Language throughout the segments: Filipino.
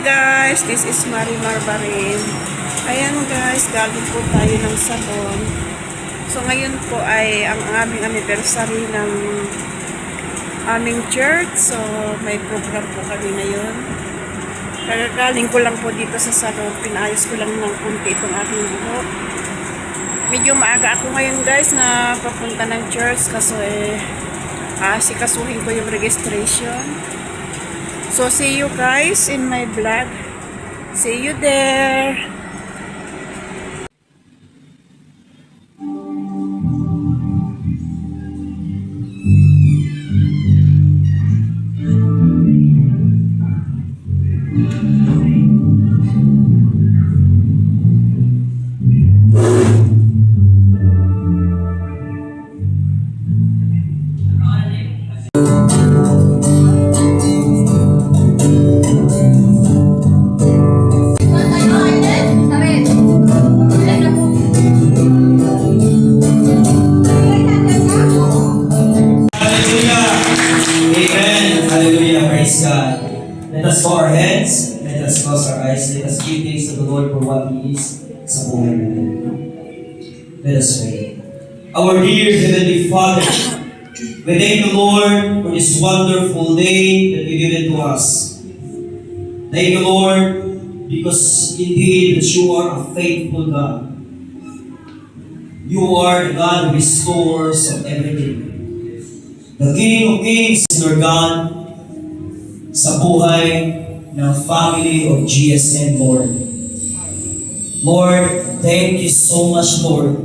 guys, this is Marimar Barin. Ayan guys, galing po tayo ng salon. So ngayon po ay ang aming anniversary ng aming church. So may program po kami ngayon. Kagagaling ko lang po dito sa salon. Pinayos ko lang ng kunti itong aking buhok. Medyo maaga ako ngayon guys na papunta ng church kasi sikasuhin ko yung registration. So see you guys in my vlog. See you there. Let us bow our heads, let us close our eyes, let us give thanks to the Lord for what He is sa buhay natin. Let us pray. Our dear Heavenly Father, we thank the Lord for this wonderful day that you given to us. Thank you, Lord, because indeed that you are a faithful God. You are the God who restores of everything. The King of Kings is your God sa buhay ng family of GSN, Lord. Lord, thank you so much, Lord,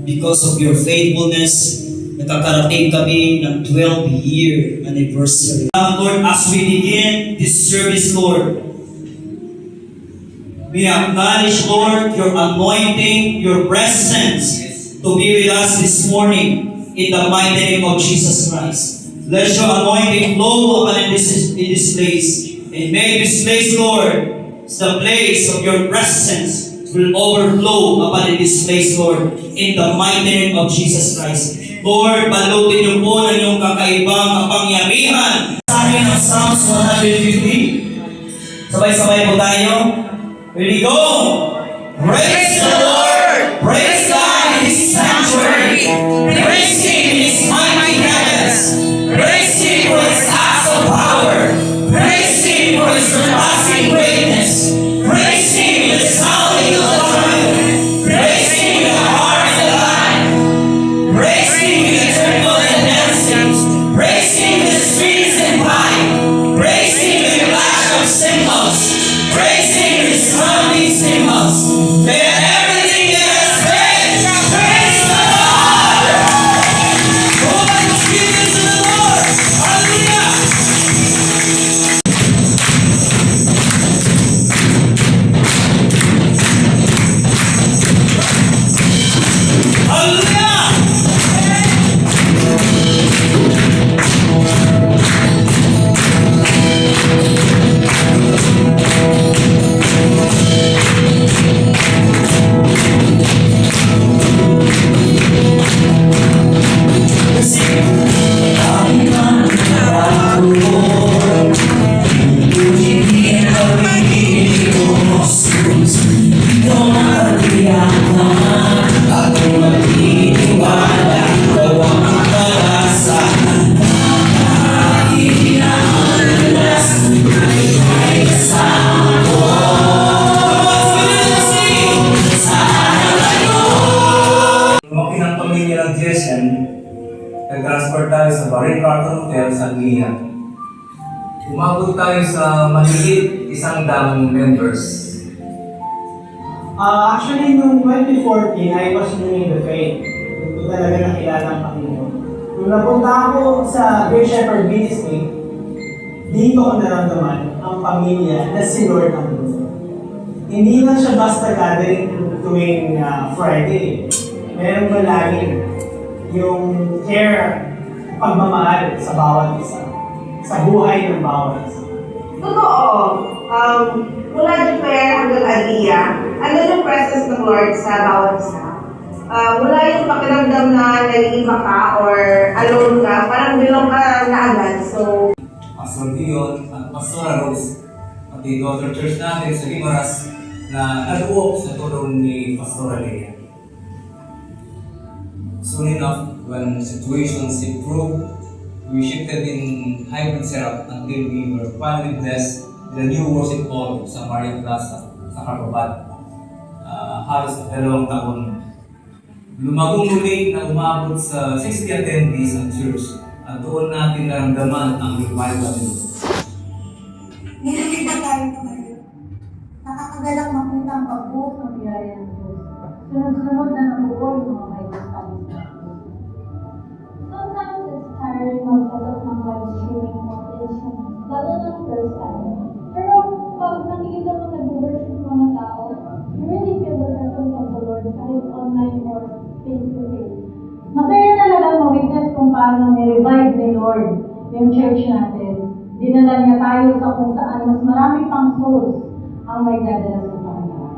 because of your faithfulness. Nakakarating kami ng 12-year anniversary. Lord, as we begin this service, Lord, we acknowledge, Lord, your anointing, your presence to be with us this morning in the mighty name of Jesus Christ. Let your anointing flow upon in this place. And may this place, Lord, is the place of your presence will overflow upon in this place, Lord, in the mighty name of Jesus Christ. Lord, balutin niyo po ng iyong kakaibang kapangyarihan. Sabi ng Psalms 150. Sabay-sabay po tayo. Ready, go! Praise the Lord! Praise God in His sanctuary! Praise Him in His mighty heavens! Praise Him for His acts of power! Praise Him for His surpassing greatness! Praise Him with the sounding of the trumpet! Praise Him with the harp and the lyre! Praise Him with the tremble and dancing! Praise Him with the strings and pipe! Praise Him with the clash of cymbals! Praise Him with His sounding cymbals! Let everything that has breath praise the Lord! Oh, let's give it to the Lord! Hallelujah! Hallelujah! Nag-transport tayo sa Barin Carlton Hotel sa Giya. Umabot tayo sa maliit 100 members. Actually, noong 2014, I was new in the faith. Hindi ko talaga nakilala ang Panginoon. Nung napunta ako sa Great Shepherd Ministry, dito ko naramdaman ang pamilya na si Lord ang mundo. Hindi lang siya basta gathering tuwing Friday. Meron ba laging yung care, pagmamahal sa bawat isa, sa buhay ng bawat isa. Totoo. Mula Japan hanggang Aliyah, ano yung presence ng Lord sa bawat isa? Wala yung pakiramdam na nag-iiba ka or alone ka, parang belong ka na agad. So, Pastor Dion at Pastora Rose, pati the daughter church natin sa Limaras na naluok sa tulong ni Pastor Alea. Soon enough, when situations improved, we shifted in hybrid setup until we were finally blessed with a new worship hall sa Maria Plaza sa Carpabat. Halos 2 taon. Lumagong muli na umabot sa 60 attendees ang church at doon natin naramdaman ang revival nito. Nililiba tayo ngayon. Nakakagalang makita ang pagbuhos ng biyaya ng Diyos. Sunod-sunod na nabuo yung mga may gustamis na Diyos. Sometimes it's tiring mag-set ng live streaming mga instruments, lalo na ng first time. Pero pag nakikita mo nag-worship mga tao, you really feel the presence of the Lord kahit online or face-to-face. Masaya talaga ma-witness kung paano ni-revive ni Lord yung church natin. Dinala niya tayo sa kung saan mas marami pang souls ang may dadala sa Panginoon.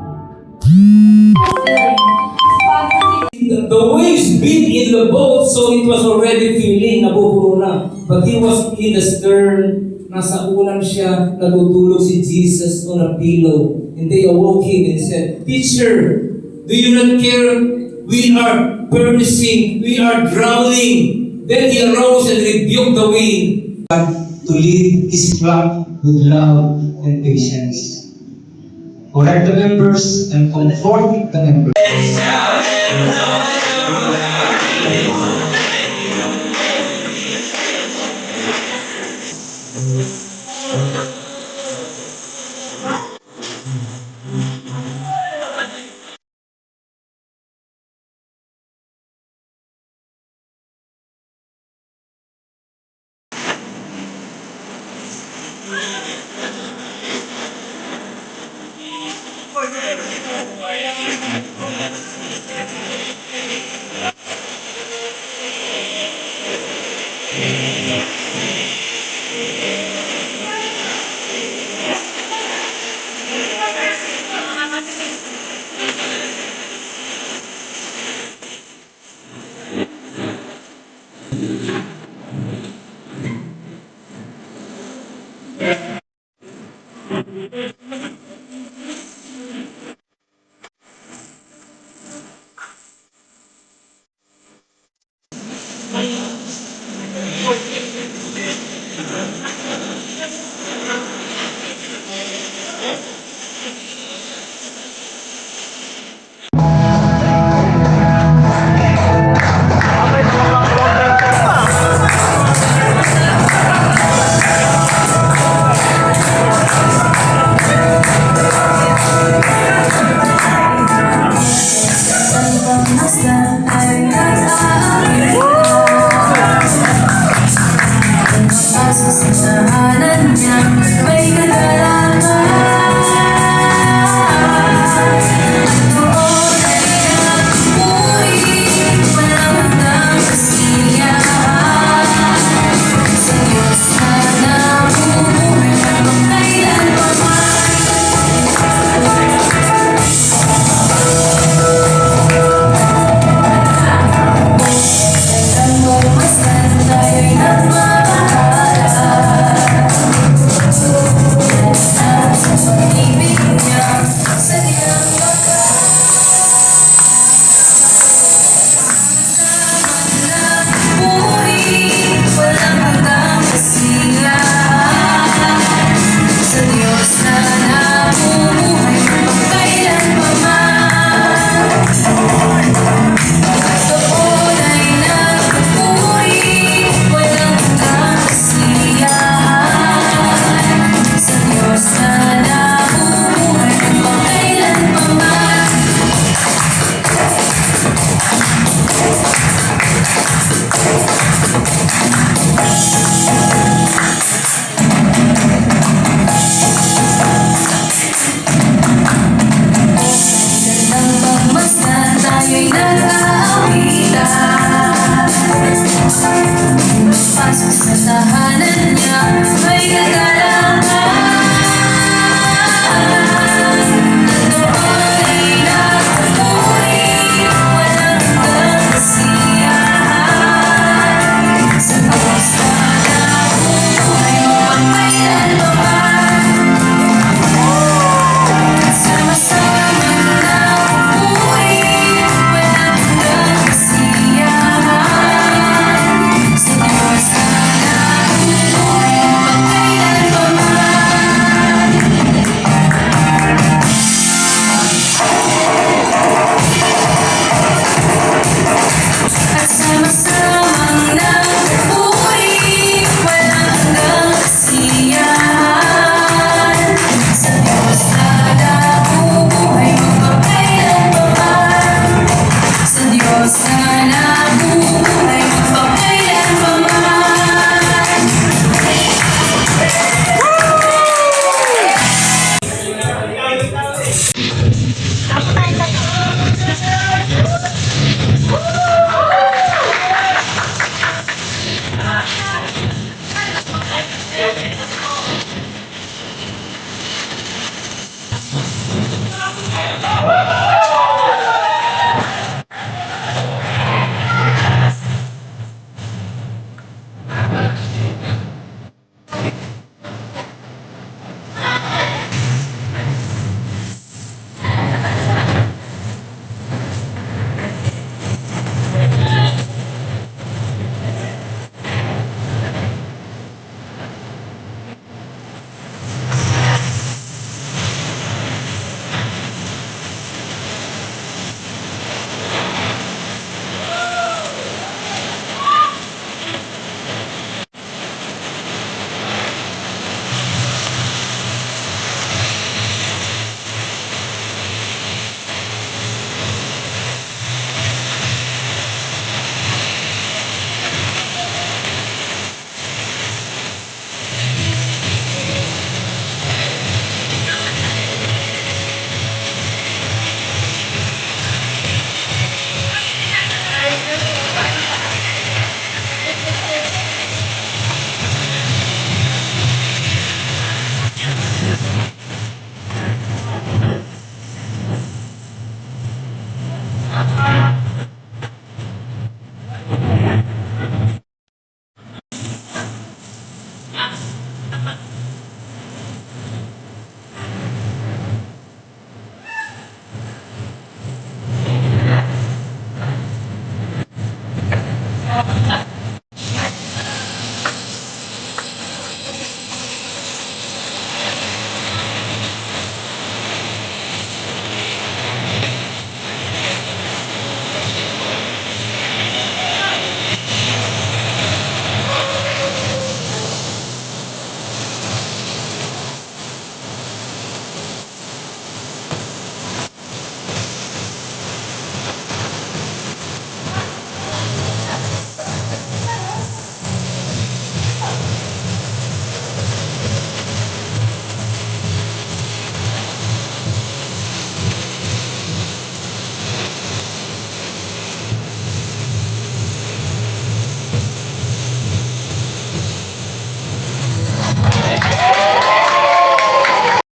The waves beat in the boat, so it was already filling, nabubuo na. But he was in the stern, nasa ulan siya, natutulog si Jesus on a pillow. And they awoke him and said, "Teacher, do you not care? We are perishing, we are drowning." Then he arose and rebuked the wind. To lead his flock with love and patience. Correct the members and comfort the members.